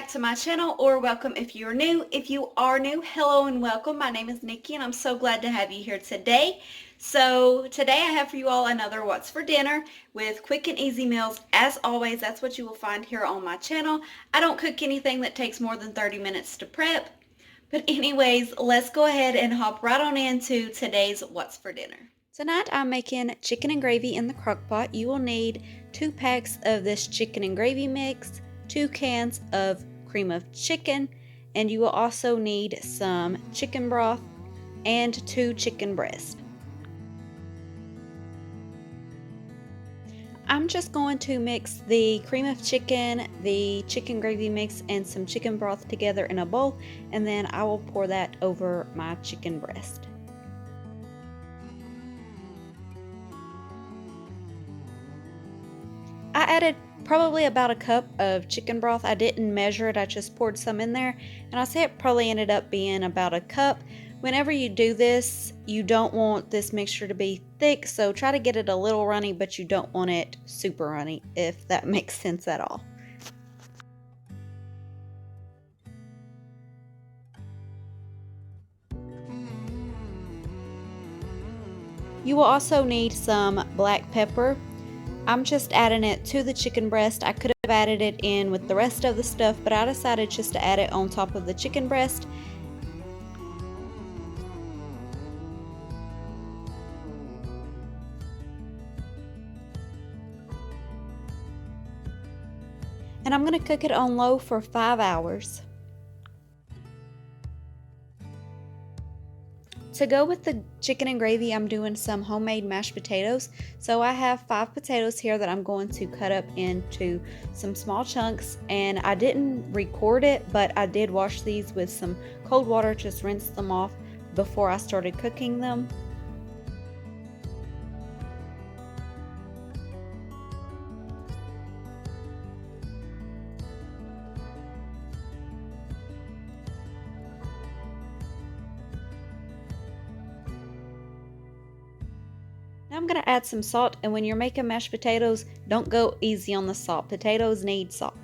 back to my channel, or welcome if you're new. If you are new, hello and welcome. My name is Nikki and I'm so glad to have you here today. So today I have for you all another What's for Dinner with quick and easy meals. As always, that's what you will find here on my channel. I don't cook anything that takes more than 30 minutes to prep. But anyways, let's go ahead and hop right on into today's What's for Dinner. Tonight I'm making chicken and gravy in the crock pot. You will need 2 packs of this chicken and gravy mix, 2 cans of cream of chicken, and you will also need some chicken broth and 2 chicken breasts. I'm just going to mix the cream of chicken, the chicken gravy mix, and some chicken broth together in a bowl, and then I will pour that over my chicken breast. I added probably about a cup of chicken broth. I didn't measure it, I just poured some in there, and I say it probably ended up being about a cup. Whenever you do this, you don't want this mixture to be thick, so try to get it a little runny, but you don't want it super runny, if that makes sense at all. You will also need some black pepper. I'm just adding it to the chicken breast. I could have added it in with the rest of the stuff, but I decided just to add it on top of the chicken breast. And I'm going to cook it on low for 5 hours. To go with the chicken and gravy, I'm doing some homemade mashed potatoes. So I have 5 potatoes here that I'm going to cut up into some small chunks, and I didn't record it, but I did wash these with some cold water, just rinse them off before I started cooking them. Now I'm going to add some salt, and when you're making mashed potatoes, don't go easy on the salt. Potatoes need salt.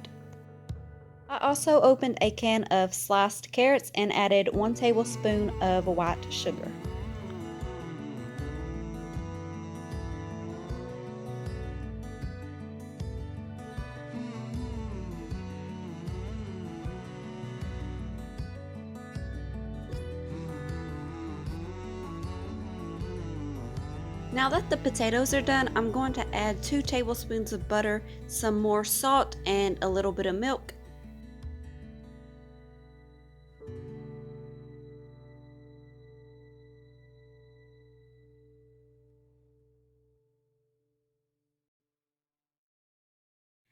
I also opened a can of sliced carrots and added 1 tablespoon of white sugar. Now that the potatoes are done, I'm going to add 2 tablespoons of butter, some more salt, and a little bit of milk.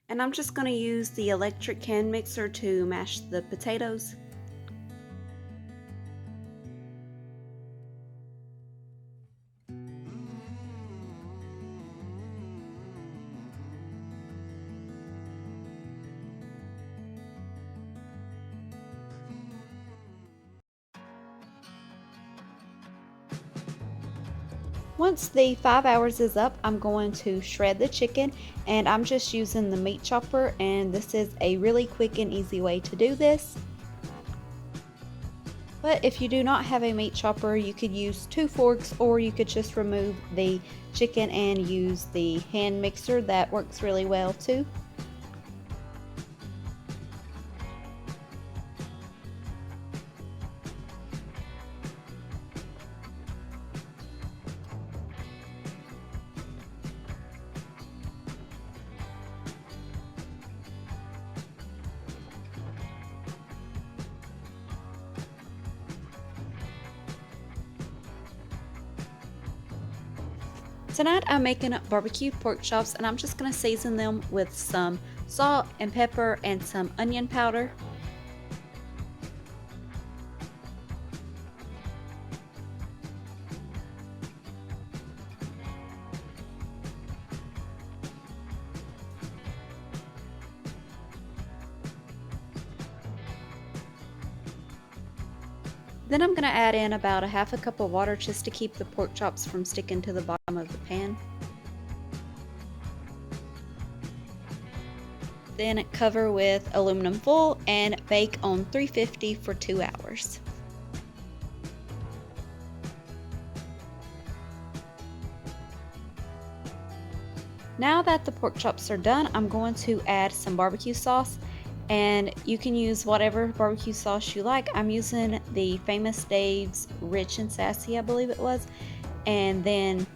And I'm just going to use the electric hand mixer to mash the potatoes. Once the 5 hours is up, I'm going to shred the chicken, and I'm just using the meat chopper, and this is a really quick and easy way to do this. But if you do not have a meat chopper, you could use 2 forks, or you could just remove the chicken and use the hand mixer. That works really well too. Tonight I'm making barbecue pork chops, and I'm just going to season them with some salt and pepper and some onion powder. Then I'm going to add in about a half a cup of water just to keep the pork chops from sticking to the bottom of the pan. Then cover with aluminum foil and bake on 350 for 2 hours. Now that the pork chops are done, I'm going to add some barbecue sauce, and you can use whatever barbecue sauce you like. I'm using the Famous Dave's Rich and Sassy, I believe it was, and then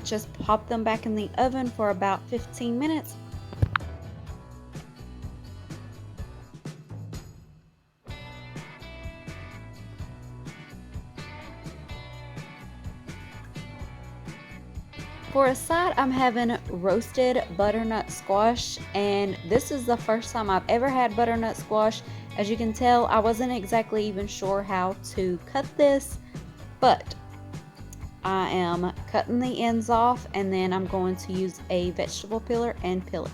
just pop them back in the oven for about 15 minutes. For a side, I'm having roasted butternut squash, and this is the first time I've ever had butternut squash. As you can tell, I wasn't exactly even sure how to cut this, but I am cutting the ends off, and then I'm going to use a vegetable peeler and peel it.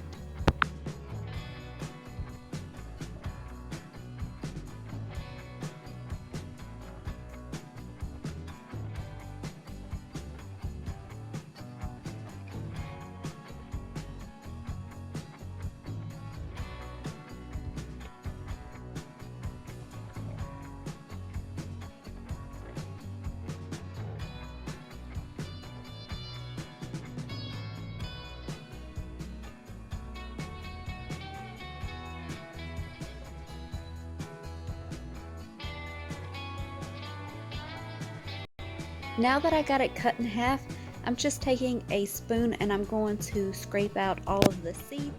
Now that I got it cut in half, I'm just taking a spoon and I'm going to scrape out all of the seeds.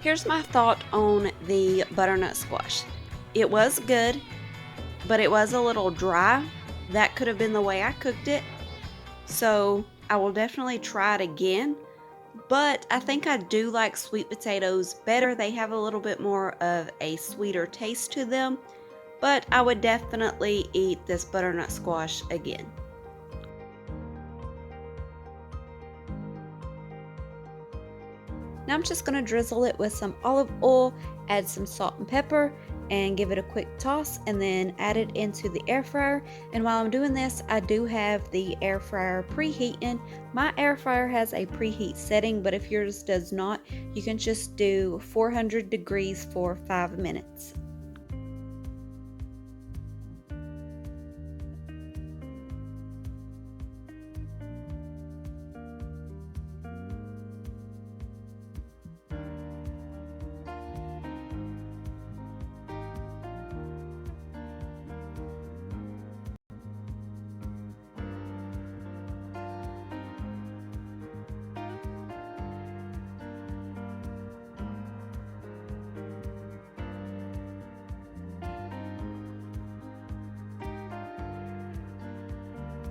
Here's my thought on the butternut squash. It was good, but it was a little dry. That could have been the way I cooked it. So I will definitely try it again. But I think I do like sweet potatoes better. They have a little bit more of a sweeter taste to them. But I would definitely eat this butternut squash again. Now I'm just going to drizzle it with some olive oil, add some salt and pepper, and give it a quick toss, and then add it into the air fryer. And while I'm doing this, I do have the air fryer preheating. My air fryer has a preheat setting, but if yours does not, you can just do 400 degrees for 5 minutes.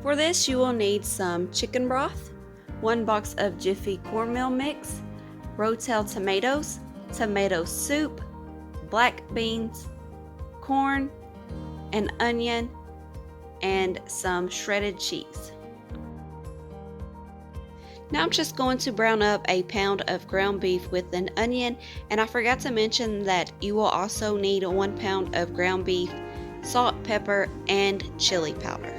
For this, you will need some chicken broth, 1 box of Jiffy cornmeal mix, rotel tomatoes, tomato soup, black beans, corn, an onion, and some shredded cheese. Now I'm just going to brown up a pound of ground beef with an onion, and I forgot to mention that you will also need 1 pound of ground beef, salt, pepper, and chili powder.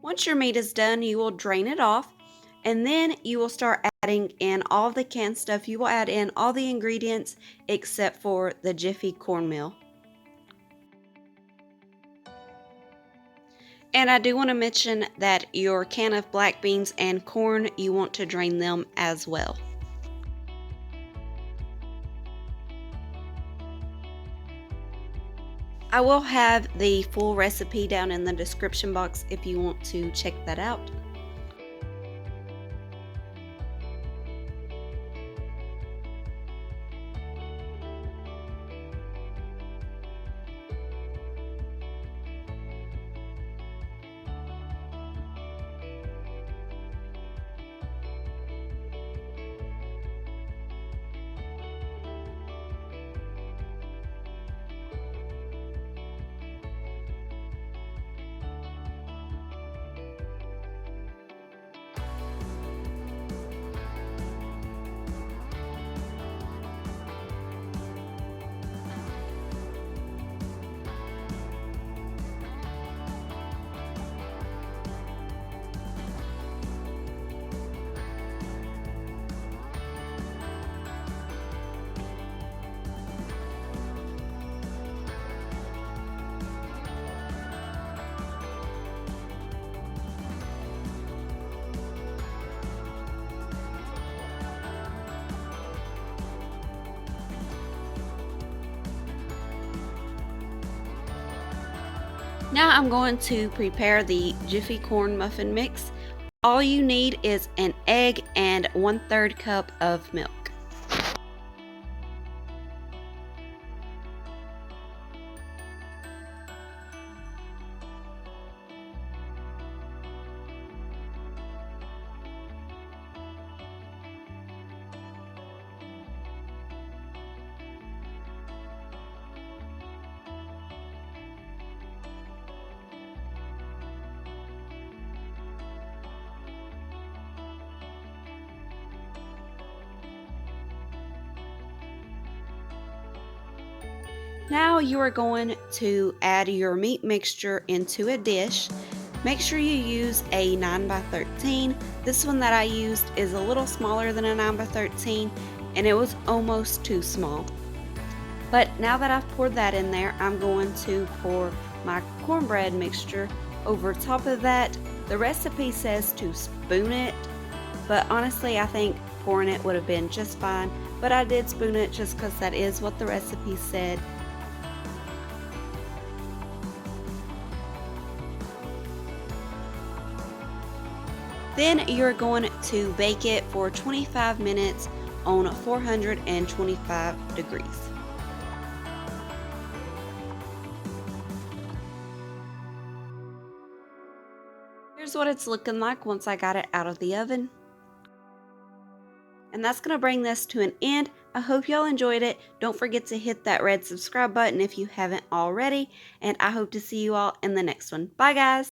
Once your meat is done, you will drain it off, and then you will start adding in all the canned stuff. You will add in all the ingredients except for the Jiffy cornmeal. And I do want to mention that your can of black beans and corn, you want to drain them as well. I will have the full recipe down in the description box if you want to check that out. Now I'm going to prepare the Jiffy corn muffin mix. All you need is an egg and 1/3 cup of milk. Now you are going to add your meat mixture into a dish. Make sure you use a 9x13. This one that I used is a little smaller than a 9x13 and it was almost too small. But now that I've poured that in there, I'm going to pour my cornbread mixture over top of that. The recipe says to spoon it, but honestly I think pouring it would have been just fine. But I did spoon it just because that is what the recipe said. Then you're going to bake it for 25 minutes on 425 degrees. Here's what it's looking like once I got it out of the oven. And that's going to bring this to an end. I hope y'all enjoyed it. Don't forget to hit that red subscribe button if you haven't already. And I hope to see you all in the next one. Bye guys!